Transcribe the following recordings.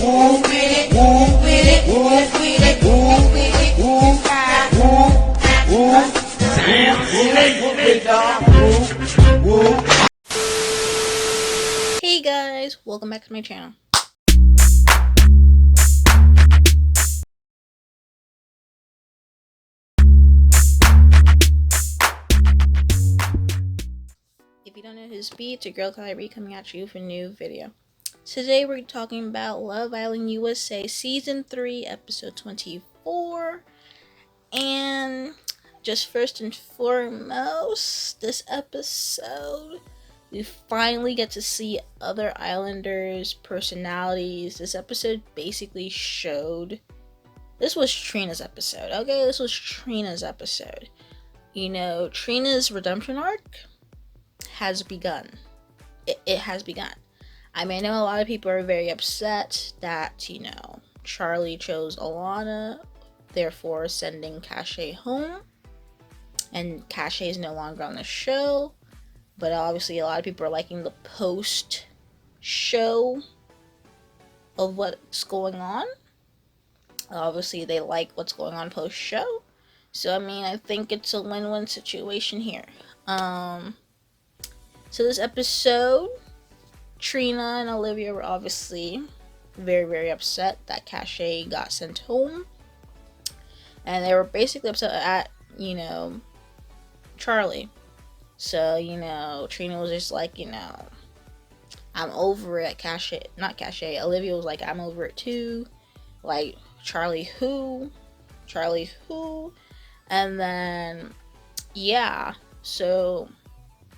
Hey guys, welcome back to my channel. If you don't know who's B, it's your girl KylerB coming at you for a new video. Today we're talking about Love Island USA Season 3, Episode 24. And just first and foremost, this episode, we finally get to see other Islanders' personalities. This episode basically showed... This was Trina's episode, okay? This was Trina's episode. You know, Trina's redemption arc has begun. It has begun. I mean, I know a lot of people are very upset that, you know, Charlie chose Alana, therefore sending Cache home. And Cache is no longer on the show. But obviously a lot of people are liking the post-show of what's going on. Obviously they like what's going on post-show. So, I mean, I think it's a win-win situation here. So this episode, Trina and Olivia were obviously very, very upset that Cache got sent home. And they were basically upset at, you know, Charlie. So, you know, Trina was just like, you know, I'm over it. Not Cache, Olivia was like, I'm over it too. Like, Charlie who? And then, yeah, so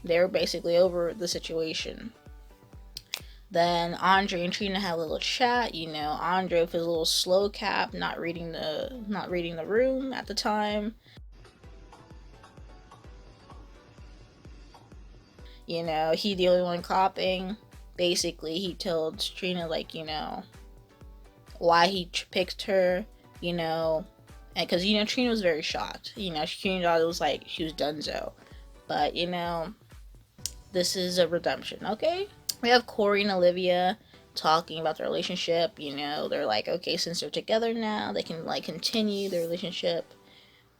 they were basically over the situation. Then Andre and Trina had a little chat. You know, Andre with his little slow cap, not reading the room at the time. You know, he the only one copying. Basically, he told Trina, like, you know, why he picked her, you know, and because, you know, Trina was very shocked. You know, Trina thought it was like she was donezo. But, you know, this is a redemption, okay? We have Corey and Olivia talking about their relationship. You know, they're like, okay, since they're together now, they can, like, continue their relationship.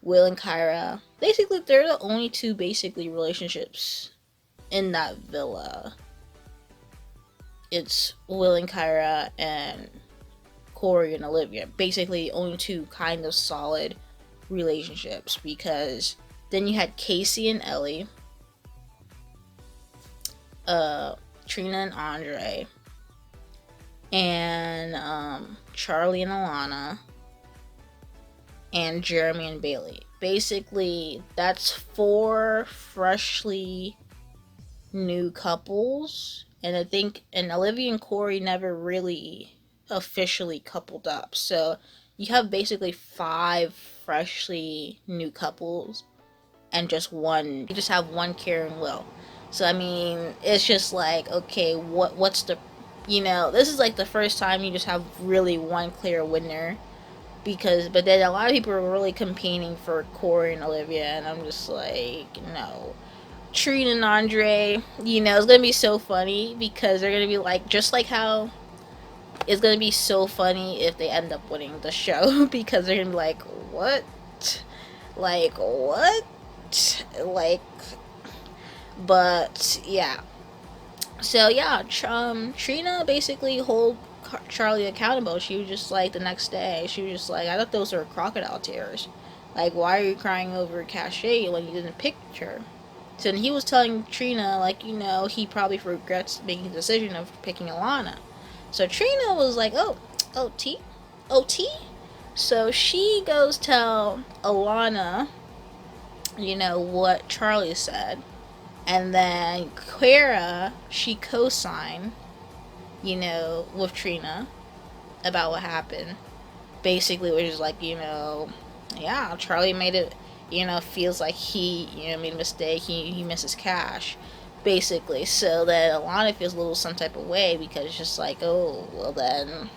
Will and Kyra, basically, they're the only two, basically, relationships in that villa. It's Will and Kyra and Corey and Olivia. Basically, only two kind of solid relationships, because then you had Casey and Ellie, Trina and Andre, and Charlie and Alana, and Jeremy and Bailey. Basically, that's 4 freshly new couples, and I think Olivia and Corey never really officially coupled up. So you have basically 5 freshly new couples and just one. You just have one Kara and Will. So I mean, it's just like, okay, what's the, you know, this is like the first time you just have really one clear winner, but then a lot of people are really competing for Corey and Olivia, and I'm just like, no. Trina and Andre, you know, it's gonna be so funny because they're gonna be like, just like how it's gonna be so funny if they end up winning the show, because they're gonna be like, what? But yeah. So yeah, Trina basically hold Charlie accountable. She was just like, the next day, she was just like, I thought those were crocodile tears. Like, why are you crying over Cache when you didn't pick her? So then he was telling Trina, like, you know, he probably regrets making the decision of picking Alana. So Trina was like, oh, T? So she goes tell Alana, you know, what Charlie said. And then Kara, she co-signed, you know, with Trina about what happened. Basically, which is like, you know, yeah, Charlie made it, you know, feels like he, you know, made a mistake. He misses Cash, basically. So then Alana feels a little some type of way, because it's just like, oh, well then,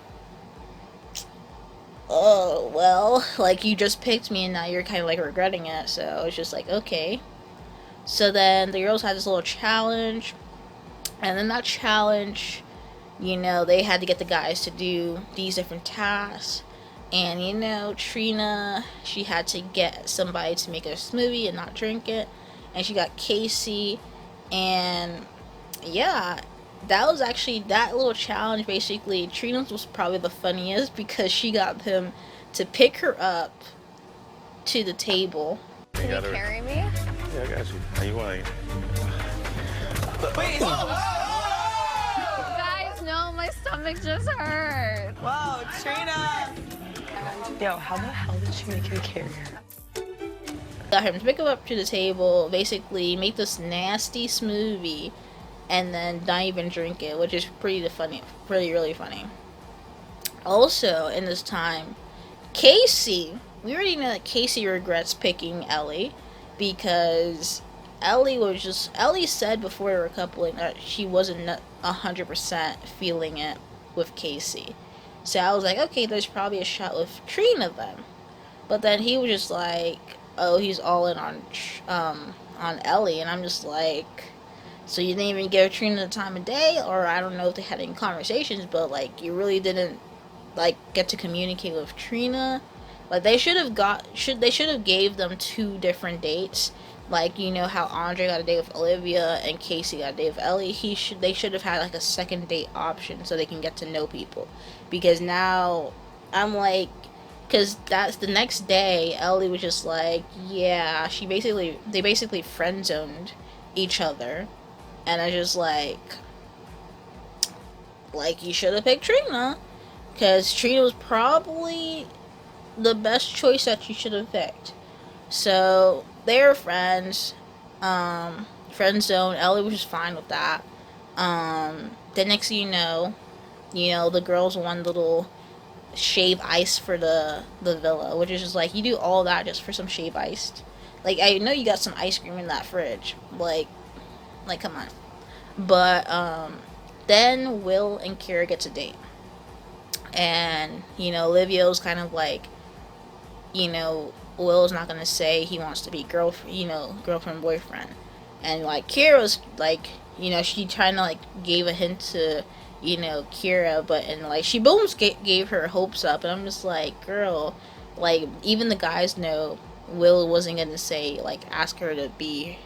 oh, well, like, you just picked me and now you're kind of like regretting it. So it's just like, okay. So then the girls had this little challenge, and then that challenge, you know, they had to get the guys to do these different tasks. And, you know, Trina, she had to get somebody to make a smoothie and not drink it. And she got Casey. And, yeah, that was actually, that little challenge, basically, Trina's was probably the funniest because she got him to pick her up to the table. Can you carry me? Yeah, I got you. How you want? Wait. Guys, no, my stomach just hurt. Whoa, Trina! Yo, how the hell did she make you carry her? Got him to pick him up to the table, basically make this nasty smoothie, and then not even drink it, which is really funny. Also, in this time, Casey, we already know that Casey regrets picking Ellie, because Ellie said before they were coupling that she wasn't 100% feeling it with Casey. So I was like, okay, there's probably a shot with Trina then. But then he was just like, oh, he's all in on Ellie, and I'm just like, so you didn't even give Trina the time of day, or I don't know if they had any conversations, but like you really didn't like get to communicate with Trina. Like they should have gave them 2 different dates. Like, you know how Andre got a date with Olivia and Casey got a date with Ellie. They should have had like a second date option so they can get to know people. Because now I'm like, because that's the next day, Ellie was just like, yeah, they basically friend zoned each other, and I just like you should have picked Trina, because Trina was probably the best choice that you should have picked. So they were friends, friend zone. Ellie was just fine with that. The next thing you know, the girls won little shave ice for the villa, which is just like, you do all that just for some shave ice. Like, I know you got some ice cream in that fridge, like come on. But then Will and Kira get to date, and you know, Olivia was kind of like, you know, Will's not gonna say he wants to be girlfriend boyfriend, and like Kira's like, you know, she kind of like gave a hint to, you know, Kira, but and like she almost gave her hopes up, and I'm just like, girl, like even the guys know Will wasn't gonna say, like, ask her to be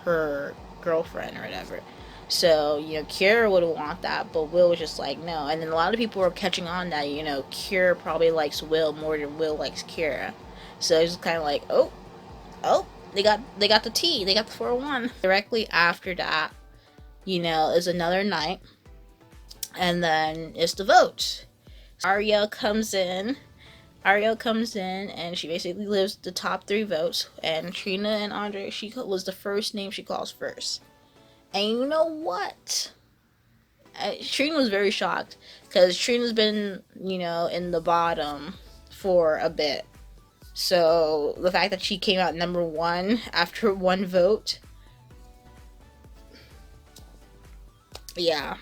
her girlfriend or whatever. So, you know, Kira would want that, but Will was just like, no. And then a lot of people were catching on that, you know, Kira probably likes Will more than Will likes Kira. So it's just kind of like, oh, they got the tea, they got the 401. Directly after that, you know, is another night, and then it's the vote. Ariel comes in, and she basically lives the top 3 votes, and Trina and Andre, she was the first name she calls first. And you know what? Trina was very shocked, because Trina's been, you know, in the bottom for a bit. So the fact that she came out number 1 after 1 vote, yeah.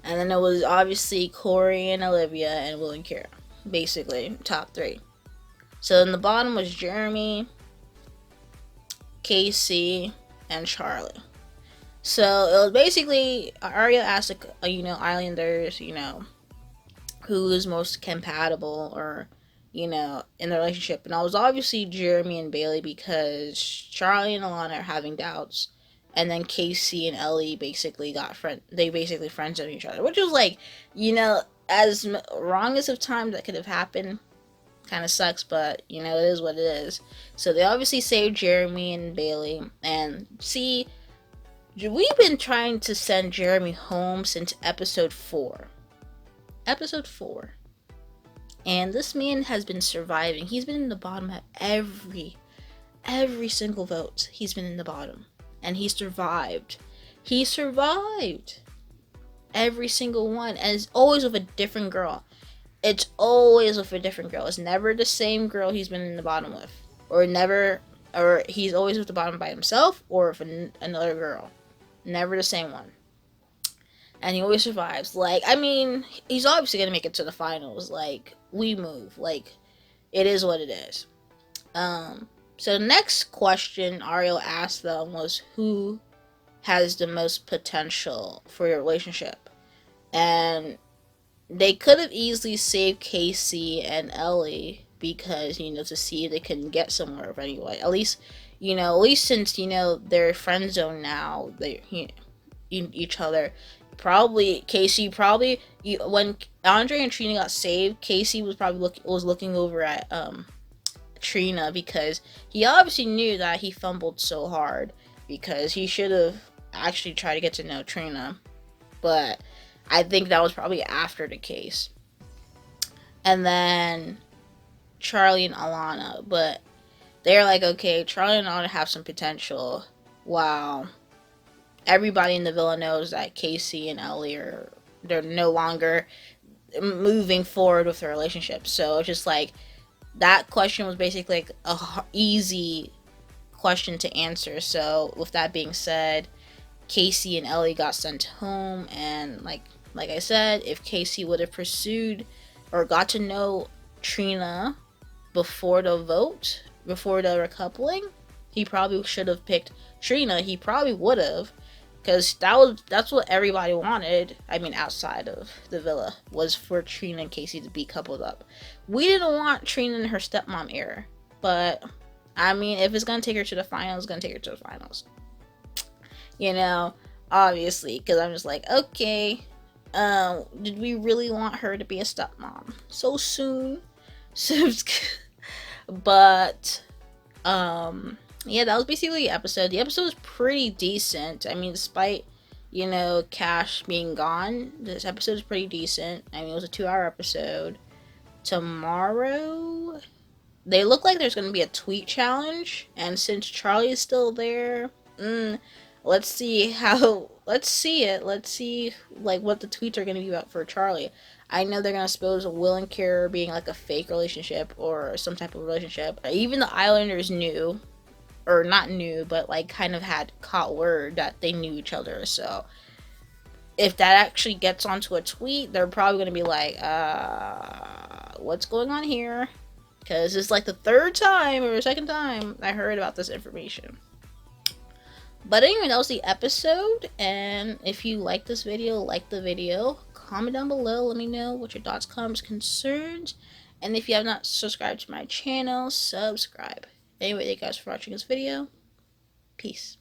And then it was obviously Corey and Olivia and Will and Kira, basically top 3. So in the bottom was Jeremy, Casey, and Charlie. So it was basically, Ariel asked, you know, Islanders, you know, who is most compatible, or, you know, in the relationship. And I was obviously Jeremy and Bailey, because Charlie and Alana are having doubts. And then Casey and Ellie basically friends with each other, which was like, you know, as wrongest of time that could have happened. Kind of sucks, but you know, it is what it is. So they obviously saved Jeremy and Bailey. And see, we've been trying to send Jeremy home since episode 4. And this man has been surviving. He's been in the bottom at every single vote. He's been in the bottom, and he survived. Every single one, and it's always with a different girl. It's never the same girl he's been in the bottom with, or he's always with the bottom by himself, or with another girl. Never the same one. And he always survives. Like, I mean, he's obviously gonna make it to the finals. Like, we move. Like, it is what it is. So the next question Ariel asked them was, who has the most potential for your relationship? And they could have easily saved Casey and Ellie because, to see if they can get somewhere of anyway. At least since, they're friend zone now, they, each other. Probably Casey. When Andre and Trina got saved, Casey was probably looking over at Trina because he obviously knew that he fumbled so hard because he should have actually tried to get to know Trina, but I think that was probably after the case. And then Charlie and Alana, but they're like, okay, Charlie and Alana have some potential. Wow. Everybody in the villa knows that Casey and Ellie they're no longer moving forward with their relationship. So it's just like, that question was basically like a easy question to answer. So with that being said, Casey and Ellie got sent home, and like I said, if Casey would have pursued or got to know Trina before the vote, before the recoupling, he probably should have picked Trina. He probably would have, because that's what everybody wanted. I mean, outside of the villa, was for Trina and Casey to be coupled up. We didn't want Trina and her stepmom era, but I mean, if it's gonna take her to the finals, it's gonna take her to the finals. Obviously, because I'm just like, okay, did we really want her to be a stepmom so soon? But yeah, that was basically the episode. The episode was pretty decent. I mean, despite Cash being gone, this episode is pretty decent. I mean, it was a 2-hour episode. Tomorrow, they look like there's gonna be a tweet challenge, and since Charlie is still there, let's see like what the tweets are gonna be about for Charlie. I know they're gonna suppose Will and Kara being like a fake relationship or some type of relationship. Even the Islanders knew, or not knew, but like kind of had caught word that they knew each other. So if that actually gets onto a tweet, they're probably gonna be like, what's going on here? Because it's like the third time or second time I heard about this information. But anyway, that was the episode, and if you like this video, like the video, comment down below, let me know what your thoughts, comments, concerns, and if you have not subscribed to my channel, subscribe. Anyway, thank you guys for watching this video. Peace.